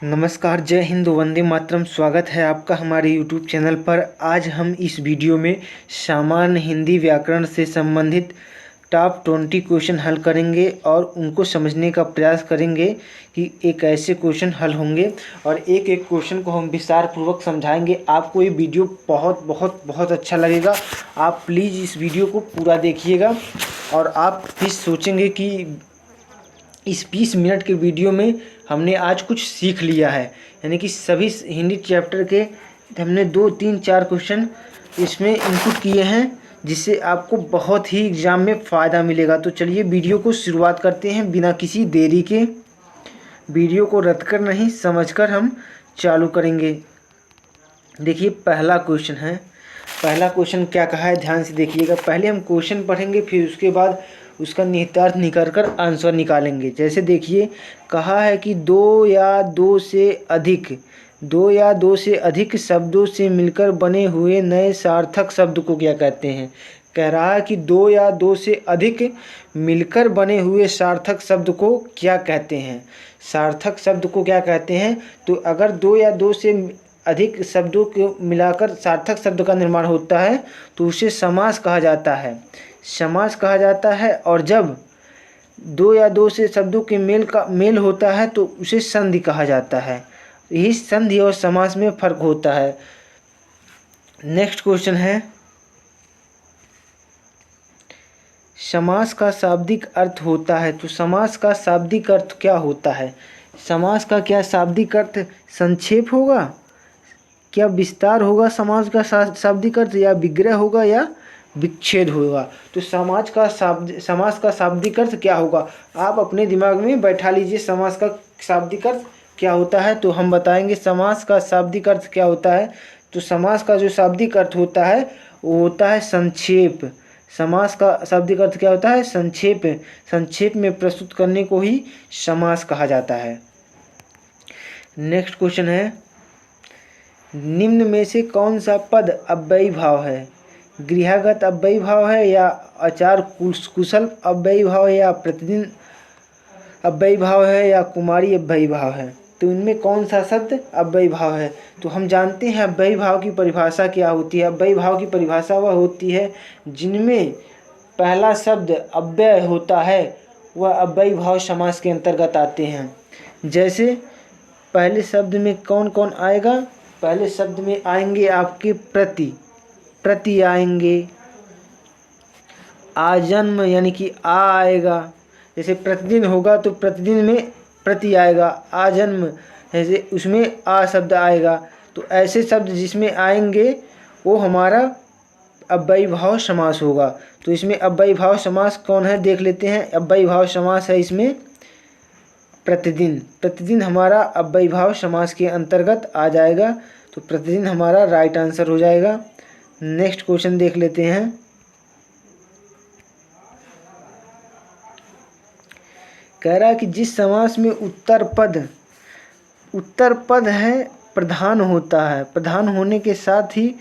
नमस्कार, जय हिंद, वंदे मातरम। स्वागत है आपका हमारे यूट्यूब चैनल पर। आज हम इस वीडियो में सामान्य हिंदी व्याकरण से संबंधित टॉप 20 क्वेश्चन हल करेंगे और उनको समझने का प्रयास करेंगे कि एक ऐसे क्वेश्चन हल होंगे और एक एक क्वेश्चन को हम विस्तार पूर्वक समझाएंगे। आपको ये वीडियो बहुत बहुत बहुत अच्छा लगेगा। आप प्लीज़ इस वीडियो को पूरा देखिएगा और आप फिर सोचेंगे कि इस 20 मिनट के वीडियो में हमने आज कुछ सीख लिया है। यानी कि सभी हिंदी चैप्टर के हमने 2, 3, 4 क्वेश्चन इसमें इनपुट किए हैं, जिससे आपको बहुत ही एग्ज़ाम में फ़ायदा मिलेगा। तो चलिए वीडियो को शुरुआत करते हैं बिना किसी देरी के। वीडियो को रद्द कर नहीं, समझकर हम चालू करेंगे। देखिए पहला क्वेश्चन है। पहला क्वेश्चन क्या कहा है, ध्यान से देखिएगा। पहले हम क्वेश्चन पढ़ेंगे, फिर उसके बाद उसका निहितार्थ निकाल कर आंसर निकालेंगे। जैसे देखिए, कहा है कि दो या दो से अधिक शब्दों से मिलकर बने हुए नए सार्थक शब्द को क्या कहते हैं। कह रहा है कि दो या दो से अधिक मिलकर बने हुए सार्थक शब्द को क्या कहते हैं। सार्थक शब्द को क्या कहते हैं, तो अगर दो या दो से अधिक शब्दों को मिलाकर सार्थक शब्द का निर्माण होता है तो उसे समास कहा जाता है। समास कहा जाता है। और जब दो या दो से शब्दों के मेल होता है तो उसे संधि कहा जाता है। यही संधि और समास में फर्क होता है। नेक्स्ट क्वेश्चन है, समास का शाब्दिक अर्थ होता है। तो समास का शाब्दिक अर्थ क्या होता है। समास का क्या शाब्दिक अर्थ संक्षेप होगा, क्या विस्तार होगा समास का शाब्दिक अर्थ, या विग्रह होगा या विच्छेद होगा। तो समास का शाब्दिक अर्थ क्या होगा, आप अपने दिमाग में बैठा लीजिए। समास का शाब्दिक अर्थ क्या होता है, तो हम बताएंगे समास का शाब्दिक अर्थ क्या होता है। तो समास का जो शाब्दिक अर्थ होता है वो होता है संक्षेप। समास का शाब्दिक अर्थ क्या होता है, संक्षेप। संक्षेप में प्रस्तुत करने को ही समास कहा जाता है। नेक्स्ट क्वेश्चन है, निम्न में से कौन सा पद अव्ययी भाव है। गृहगत अव्ययी भाव है, या आचार कुशल अव्ययी भाव है, या प्रतिदिन अव्ययी भाव है, या कुमारी अव्ययी भाव है। तो इनमें कौन सा शब्द अव्ययी भाव है। तो हम जानते हैं अव्ययी भाव की परिभाषा क्या होती है। अव्ययी भाव की परिभाषा वह होती है जिनमें पहला शब्द अव्यय होता है, वह अव्ययी भाव समास के अंतर्गत आते हैं। जैसे पहले शब्द में कौन कौन आएगा, पहले शब्द में आएंगे आपके प्रति आएंगे, आजन्म यानी कि आ आएगा। जैसे प्रतिदिन होगा तो प्रतिदिन में प्रति आएगा, आजन्म जैसे उसमें आ शब्द आएगा। तो ऐसे शब्द जिसमें आएंगे वो हमारा अव्ययी भाव समास होगा। तो इसमें अव्ययी भाव समास कौन है देख लेते हैं। अव्ययी भाव समास है इसमें प्रतिदिन हमारा अव्ययी भाव समास के अंतर्गत आ जाएगा। तो प्रतिदिन हमारा राइट आंसर हो जाएगा। नेक्स्ट क्वेश्चन देख लेते हैं। कह रहा है कि जिस समास में उत्तर पद है प्रधान होता है, प्रधान होने के साथ ही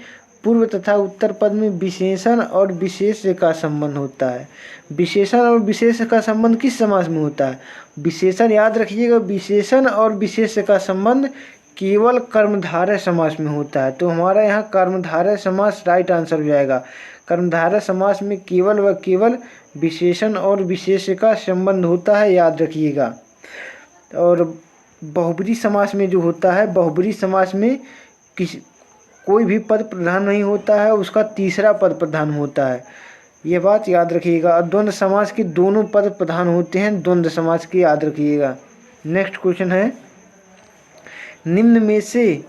पूर्व तथा उत्तर पद में विशेषण और विशेष का संबंध होता है। विशेषण और विशेष का संबंध किस समास में होता है। विशेषण याद रखिएगा, विशेषण और विशेष का संबंध केवल कर्मधारय समास में होता है। तो हमारा यहाँ कर्मधारय समास राइट आंसर हो जाएगा। कर्मधारय समास में केवल व केवल विशेषण और विशेष का संबंध होता है, याद रखिएगा। और बहुब्रीहि समास में जो होता है, बहुब्रीहि समास में कोई भी पद प्रधान नहीं होता है, उसका तीसरा पद प्रधान होता है, ये बात याद रखिएगा। और द्वंद्व समास के दोनों पद प्रधान होते हैं, द्वंद्व समास के, याद रखिएगा। नेक्स्ट क्वेश्चन है, निम्न में से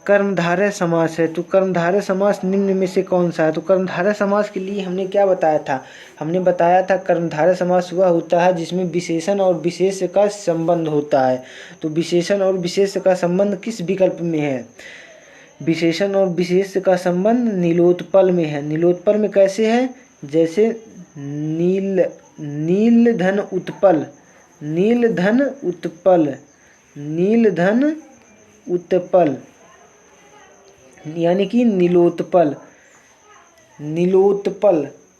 कर्मधारय समास है। तो कर्मधारय समास निम्न में से कौन सा है। तो कर्मधारय समास के लिए हमने क्या बताया था, हमने बताया था कर्मधारय समास वह होता है जिसमें विशेषण और विशेष का संबंध होता है। तो विशेषण और विशेष का संबंध किस विकल्प में है, विशेषण और विशेष का संबंध नीलोत्पल में है। नीलोत्पल में कैसे है, जैसे नीलधन उत्पल यानी कि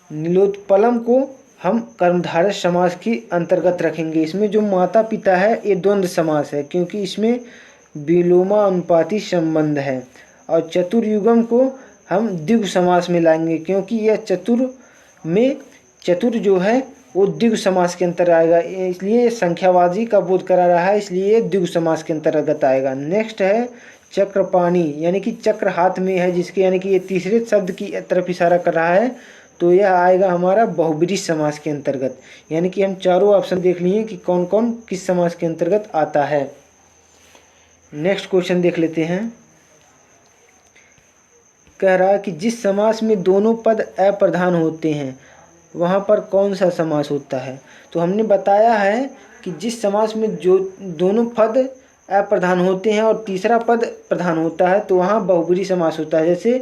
नीलोत्पलम को हम कर्मधारय समास के अंतर्गत रखेंगे। इसमें जो माता पिता है ये द्वंद्व समास है, क्योंकि इसमें विलोमानुपाती संबंध है। और चतुर्युगम को हम द्विगु समास में लाएंगे, क्योंकि यह चतुर जो है वो द्विगु समास के अंतर्गत आएगा, इसलिए संख्यावादी का बोध करा रहा है, इसलिए द्विगु समास के अंतर्गत आएगा। नेक्स्ट है चक्रपाणी, यानी कि चक्र हाथ में है जिसके, यानी कि ये तीसरे शब्द की तरफ इशारा कर रहा है, तो यह आएगा हमारा बहुब्रीहि समास के अंतर्गत। यानी कि हम चारों ऑप्शन देख लिए कि कौन कौन किस समास के अंतर्गत आता है। नेक्स्ट क्वेश्चन देख लेते हैं। कह रहा है कि जिस समास में दोनों पद अप्रधान होते हैं वहाँ पर कौन सा समास होता है। तो हमने बताया है कि जिस समास में जो दोनों पद अप्रधान होते हैं और तीसरा पद प्रधान होता है तो वहाँ बहुब्रीहि समास होता है। जैसे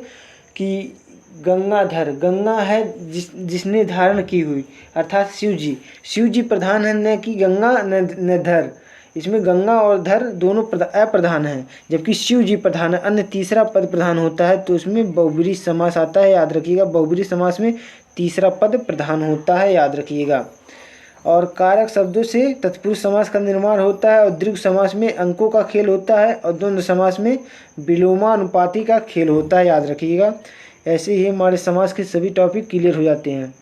कि गंगाधर, गंगा है जिसने धारण की हुई, अर्थात शिव जी प्रधान है, न कि गंगा न धर। इसमें गंगा और धर दोनों अप्रधान हैं, जबकि शिव जी प्रधान है, अन्य तीसरा पद प्रधान होता है, तो इसमें बहुब्रीहि समास आता है। याद रखिएगा, बहुब्रीहि समास में तीसरा पद प्रधान होता है, याद रखिएगा। और कारक शब्दों से तत्पुरुष समास का निर्माण होता है, और द्विगु समास में अंकों का खेल होता है, और द्वंद्व समास में विलोमानुपाती का खेल होता है, याद रखिएगा। ऐसे ही हमारे समास के सभी टॉपिक क्लियर हो जाते हैं।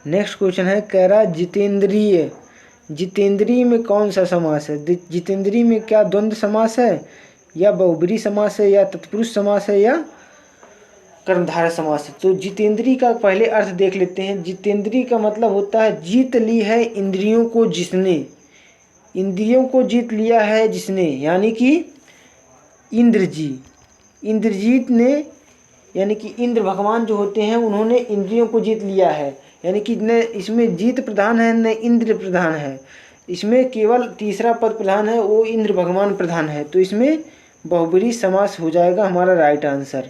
नेक्स्ट क्वेश्चन है, कह रहा जितेंद्रिय, जितेंद्रिय में कौन सा समास है। जितेंद्रिय में क्या द्वंद्व समास है, या बहुब्रीहि समास है, या तत्पुरुष समास है, या कर्मधारय समास है। तो जितेंद्रिय का पहले अर्थ देख लेते हैं। जितेंद्रिय का मतलब होता है जीत ली है इंद्रियों को जिसने, इंद्रियों को जीत लिया है जिसने, यानी कि इंद्रजीत ने, यानी कि इंद्र भगवान जो होते हैं उन्होंने इंद्रियों को जीत लिया है, यानी कि न इसमें जीत प्रधान है न इंद्र प्रधान है, इसमें केवल तीसरा पद प्रधान है, वो इंद्र भगवान प्रधान है, तो इसमें बहुब्रीहि समास हो जाएगा हमारा राइट आंसर।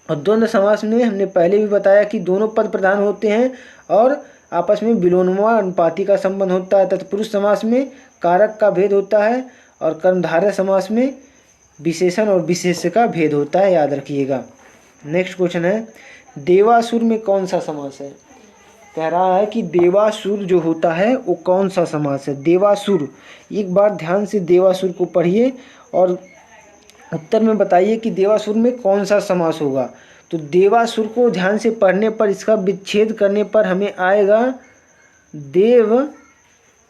और द्वंद्व समास में हमने पहले भी बताया कि दोनों पद प्रधान होते हैं और आपस में विलोमानुपाती का संबंध होता है। तत्पुरुष समास में कारक का भेद होता है, और कर्मधारय समास में विशेषण और विशेष्य का भेद होता है, याद रखिएगा। नेक्स्ट क्वेश्चन है, देवासुर में कौन सा समास है। कह रहा है कि देवासुर जो होता है वो कौन सा समास है। देवासुर, एक बार ध्यान से देवासुर को पढ़िए और उत्तर में बताइए कि देवासुर में कौन सा समास होगा। तो देवासुर को ध्यान से पढ़ने पर, इसका विच्छेद करने पर हमें आएगा देव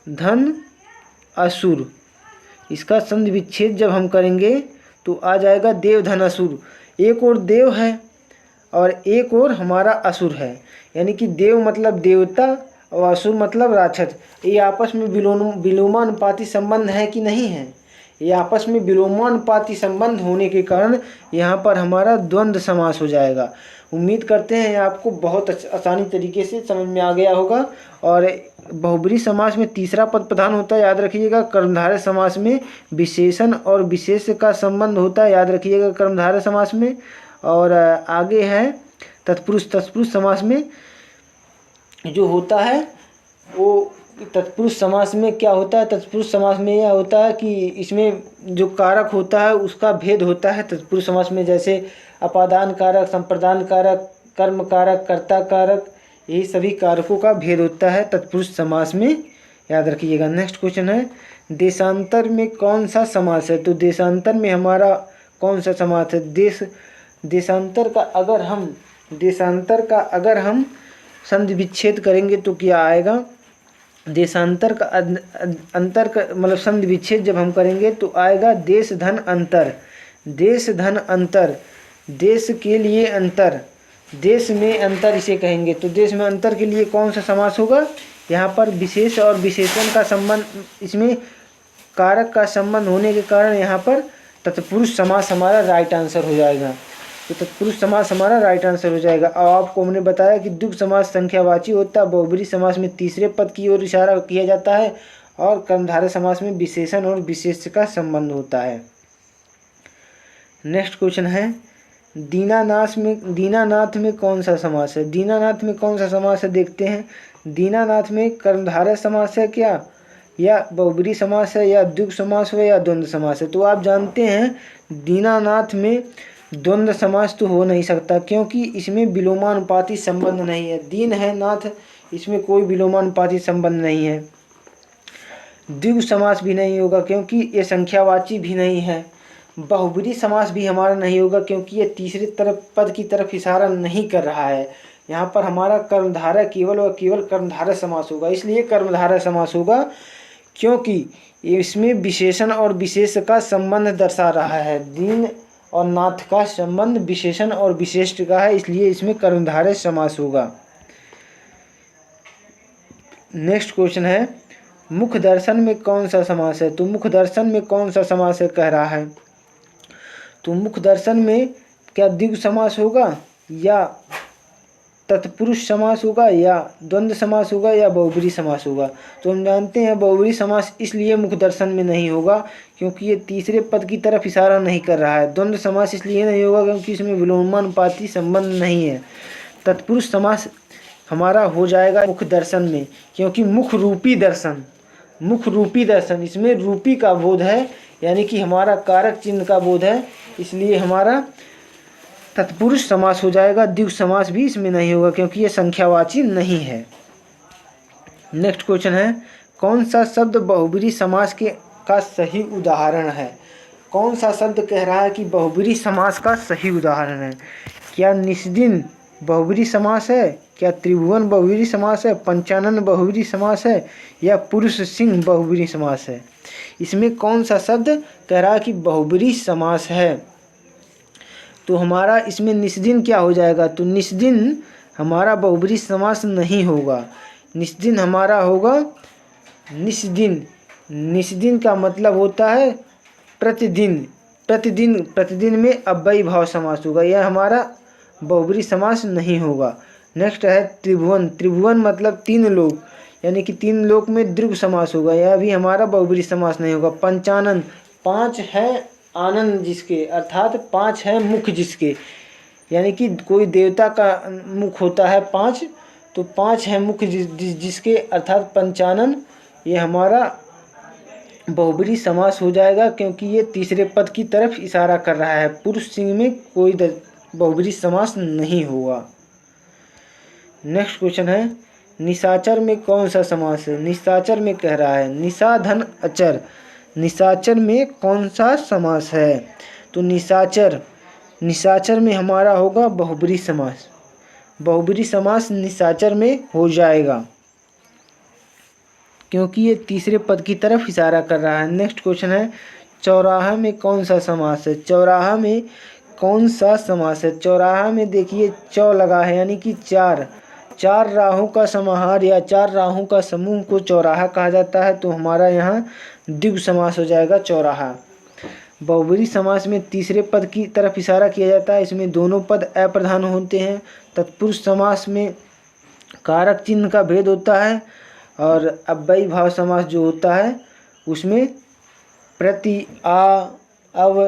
धन असुर। इसका संधि विच्छेद जब हम करेंगे तो आ जाएगा देव धन असुर। एक और देव है और एक और हमारा असुर है, यानी कि देव मतलब देवता और असुर मतलब राक्षस। ये आपस में विलोमानुपाती संबंध है कि नहीं है। ये आपस में विलोमानुपाती संबंध होने के कारण यहाँ पर हमारा द्वंद्व समास हो जाएगा। उम्मीद करते हैं आपको बहुत आसानी तरीके से समझ में आ गया होगा। और बहुब्रीहि समास में तीसरा पद प्रधान होता है, याद रखिएगा। कर्मधारय समास में विशेषण और विशेष्य का संबंध होता है, याद रखिएगा कर्मधारय समास में। और आगे है तत्पुरुष समास में जो होता है वो, तत्पुरुष समास में क्या होता है। तत्पुरुष समास में यह होता है कि इसमें जो कारक होता है उसका भेद होता है तत्पुरुष समास में, जैसे अपादान कारक, संप्रदान कारक, कर्म कारक, कर्ता कारक, यही सभी कारकों का भेद होता है तत्पुरुष समास में, याद रखिएगा। नेक्स्ट क्वेश्चन है, देशांतर में कौन सा समास है। तो देशांतर में हमारा कौन सा समास है। देशांतर का अगर हम संधि विच्छेद करेंगे तो क्या आएगा। देशांतर का अंतर का मतलब संधि विच्छेद जब हम करेंगे तो आएगा देश धन अंतर। देश धन अंतर, देश के लिए अंतर, देश में अंतर इसे कहेंगे। तो देश में अंतर के लिए कौन सा समास होगा। यहाँ पर विशेष और विशेषण का संबंध, इसमें कारक का संबंध होने के कारण यहाँ पर तत्पुरुष समास हमारा राइट आंसर हो जाएगा। तो तत्पुरुष समास हमारा राइट आंसर हो जाएगा। और आपको हमने बताया कि द्विगु समास संख्यावाची होता है, बहुब्रीहि समास में तीसरे पद की ओर इशारा किया जाता है, और कर्मधारय समास में विशेषण और विशेष्य का संबंध होता है। नेक्स्ट क्वेश्चन है, दीनानाथ में कौन सा समास है। दीनानाथ में कौन सा समास है देखते हैं। दीनानाथ में कर्मधारय समास है क्या, या बहुब्रीहि समास है, या द्विगु समास है, या द्वंद्व समास है। तो आप जानते हैं दीनानाथ में द्वंद्व समास तो हो नहीं सकता, क्योंकि इसमें विलोमानुपाती संबंध नहीं है। दीन है नाथ, इसमें कोई विलोमानुपाती संबंध नहीं है। द्विगु समास भी नहीं होगा क्योंकि ये संख्यावाची भी नहीं है। बहुब्रीहि समास भी हमारा नहीं होगा क्योंकि ये तीसरे तरफ पद की तरफ इशारा नहीं कर रहा है। यहाँ पर हमारा कर्मधारय केवल और केवल कर्मधारय समास होगा, इसलिए कर्मधारय समास होगा क्योंकि इसमें विशेषण और विशेष का संबंध दर्शा रहा है। दीन और नाथ का संबंध विशेषण और विशेष्ट का है, इसलिए इसमें कर्मधारय समास होगा। नेक्स्ट क्वेश्चन है, मुख दर्शन में कौन सा समास है? तो मुख दर्शन में कौन सा समास है कह रहा है। तो मुख दर्शन में क्या द्विगु समास होगा या तत्पुरुष समास होगा या द्वंद्व समास होगा या बहुब्रीहि समास होगा? तो हम जानते हैं बहुब्रीहि समास इसलिए मुख दर्शन में नहीं होगा क्योंकि ये तीसरे पद की तरफ इशारा नहीं कर रहा है। द्वंद्व समास इसलिए नहीं होगा क्योंकि इसमें विलोमानुपाती संबंध नहीं है। तत्पुरुष समास हमारा हो जाएगा मुख दर्शन में क्योंकि मुख रूपी दर्शन इसमें रूपी का बोध है, यानी कि हमारा कारक चिन्ह का बोध है, इसलिए हमारा तत्पुरुष समास हो जाएगा। द्विगु समास भी इसमें नहीं होगा क्योंकि ये संख्यावाची नहीं है। नेक्स्ट क्वेश्चन है, कौन सा शब्द बहुब्रीहि समास का सही उदाहरण है? कौन सा शब्द कह रहा है कि बहुब्रीहि समास का सही उदाहरण है? क्या निस्दिन बहुब्रीहि समास है, क्या त्रिभुवन बहुब्रीहि समास है, पंचानन बहुब्रीहि समास है या पुरुष सिंह बहुब्रीहि समास है? इसमें कौन सा शब्द कह रहा है कि बहुब्रीहि समास है? तो हमारा इसमें निस्दिन क्या हो जाएगा? तो निस्दिन हमारा बहुब्रीहि समास नहीं होगा। निस्दिन हमारा होगा निस्दिन। निस्दिन का मतलब होता है प्रतिदिन। प्रतिदिन में अव्ययी भाव समास होगा, यह हमारा बहुब्रीहि समास नहीं होगा। नेक्स्ट है त्रिभुवन। त्रिभुवन मतलब तीन लोक, यानी कि तीन लोक में द्विगु समास होगा, यह भी हमारा बहुब्रीहि समास नहीं होगा। पंचानन, पाँच है आनंद जिसके, अर्थात पाँच है मुख जिसके, यानी कि कोई देवता का मुख होता है पाँच, तो पाँच है मुख जिसके अर्थात पंचानन, ये हमारा बहुब्रीहि समास हो जाएगा क्योंकि ये तीसरे पद की तरफ इशारा कर रहा है। पुरुष सिंह में कोई बहुब्रीहि समास नहीं होगा। नेक्स्ट क्वेश्चन है, निशाचर में कौन सा समास है? निशाचर में कह रहा है निशाधन अचर। निशाचर में कौन सा समास है? तो निशाचर में हमारा होगा बहुब्रीहि समास। बहुब्रीहि समास निशाचर में हो जाएगा क्योंकि ये तीसरे पद की तरफ इशारा कर रहा है। नेक्स्ट क्वेश्चन है, चौराहा में कौन सा समास है? चौराहा में कौन सा समास है? चौराहा में देखिए चौ लगा है, यानी कि चार राहों का समाहार या चार राहों का समूह को चौराहा कहा जाता है, तो हमारा यहाँ द्विगु समास हो जाएगा चौराहा। बहुब्रीहि समास में तीसरे पद की तरफ इशारा किया जाता है, इसमें दोनों पद अप्रधान होते हैं। तत्पुरुष समास में कारक चिन्ह का भेद होता है और अव्ययी भाव समास जो होता है उसमें प्रति, आ, अव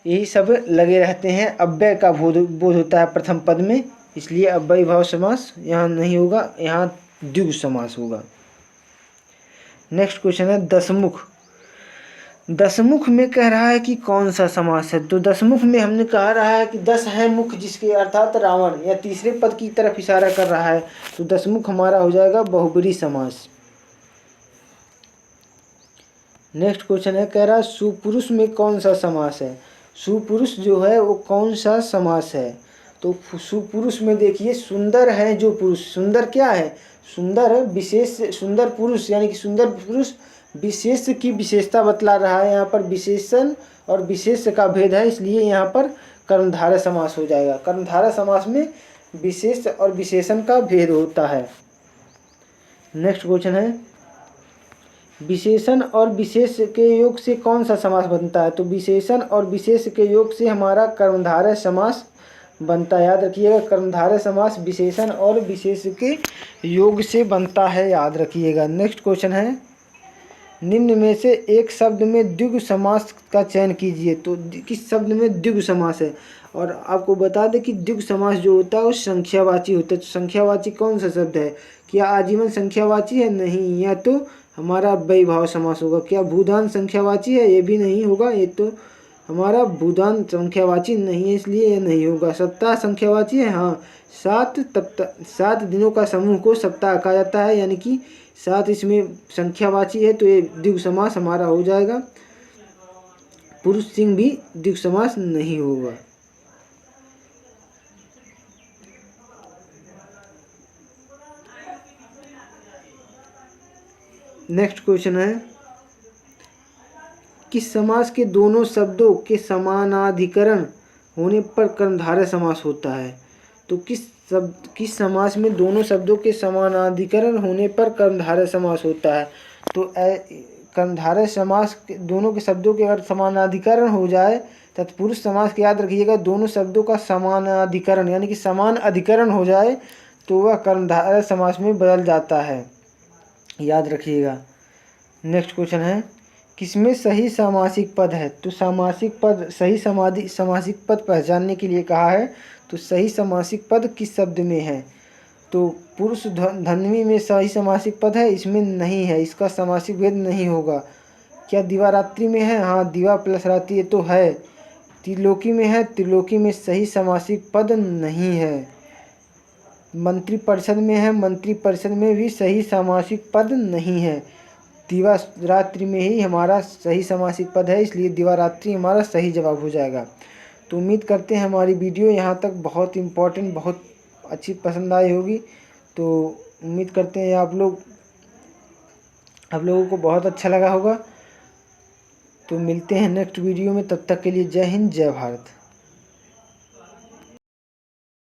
यही सब लगे रहते हैं। अव्यय का बोध होता है प्रथम पद में, इसलिए अव्ययी भाव समास यहाँ नहीं होगा, यहाँ द्विगु समास होगा। नेक्स्ट क्वेश्चन है, दशमुख। दशमुख में कह रहा है कि कौन सा समास है? तो दशमुख में हमने कहा रहा है कि 10 है मुख जिसके, अर्थात रावण, या तीसरे पद की तरफ इशारा कर रहा है, तो दशमुख हमारा हो जाएगा बहुब्रीहि समास। नेक्स्ट क्वेश्चन है, कह रहा है सुपुरुष में कौन सा समास है? सुपुरुष जो है वो कौन सा समास है? तो सुपुरुष में देखिए सुंदर है जो पुरुष, सुंदर क्या है? सुंदर विशेष, सुंदर पुरुष, यानी कि सुंदर पुरुष विशेष की विशेषता बतला रहा है। यहाँ पर विशेषण और विशेष का भेद है, इसलिए यहाँ पर कर्मधारय समास हो जाएगा। कर्मधारय समास में विशेष और विशेषण का भेद होता है। नेक्स्ट क्वेश्चन है, विशेषण और विशेष के योग से कौन सा समास बनता है? तो विशेषण और विशेष के योग से हमारा कर्मधारय समास बनता है। याद रखिएगा, कर्मधारय समास विशेषण और विशेष के योग से बनता है, याद रखिएगा। नेक्स्ट क्वेश्चन है, निम्न में से एक शब्द में द्विगु समास का चयन कीजिए। तो किस शब्द में द्विगु समास है? और आपको बता दें कि द्विगु समास जो होता है वो संख्यावाची होता है। तो संख्यावाची कौन सा शब्द है? क्या आजीवन संख्यावाची है? नहीं, या तो हमारा अव्ययी भाव समास होगा। क्या भूदान संख्यावाची है? ये भी नहीं होगा, ये तो हमारा भूदान संख्यावाची नहीं है, इसलिए ये नहीं होगा। सप्ताह संख्यावाची है? हाँ, 7 दिनों का समूह को सप्ताह कहा जाता है, यानी कि साथ इसमें संख्यावाची है तो ये द्विगु समास हमारा हो जाएगा। पुरुष सिंह भी द्विगु समास नहीं होगा। नेक्स्ट क्वेश्चन है, किस समास के दोनों शब्दों के समानाधिकरण होने पर कर्मधारय समास होता है? तो किस समास में दोनों शब्दों के समानाधिकरण होने पर कर्मधारय समास होता है? तो कर्मधारय समास दोनों के शब्दों के अगर समानाधिकरण हो जाए, तत्पुरुष समास के याद रखिएगा दोनों शब्दों का समानाधिकरण यानी कि समान अधिकरण हो जाए तो वह कर्मधारय समास में बदल जाता है, याद रखिएगा। नेक्स्ट क्वेश्चन है, किसमें सही सामासिक पद है? तो सामासिक पद सही सामासिक पद पहचानने के लिए कहा है। तो सही सामासिक पद किस शब्द में है? तो पुरुष धन्वी में सही सामासिक पद है, इसमें नहीं है, इसका सामासिक भेद नहीं होगा। क्या दिवारात्रि में है? हाँ, दिवा प्लस रात्रि ये तो है। त्रिलोकी में है, त्रिलोकी में सही सामासिक पद नहीं है। मंत्रिपरिषद में है, मंत्रिपरिषद में भी सही सामासिक पद नहीं है। दिवारात्रि में ही हमारा सही सामासिक पद है, इसलिए दिवारात्रि हमारा सही जवाब हो जाएगा। तो उम्मीद करते हैं हमारी वीडियो यहाँ तक बहुत इम्पोर्टेंट, बहुत अच्छी पसंद आई होगी। तो उम्मीद करते हैं आप लोगों को बहुत अच्छा लगा होगा। तो मिलते हैं नेक्स्ट वीडियो में, तब तक के लिए जय हिंद जय भारत।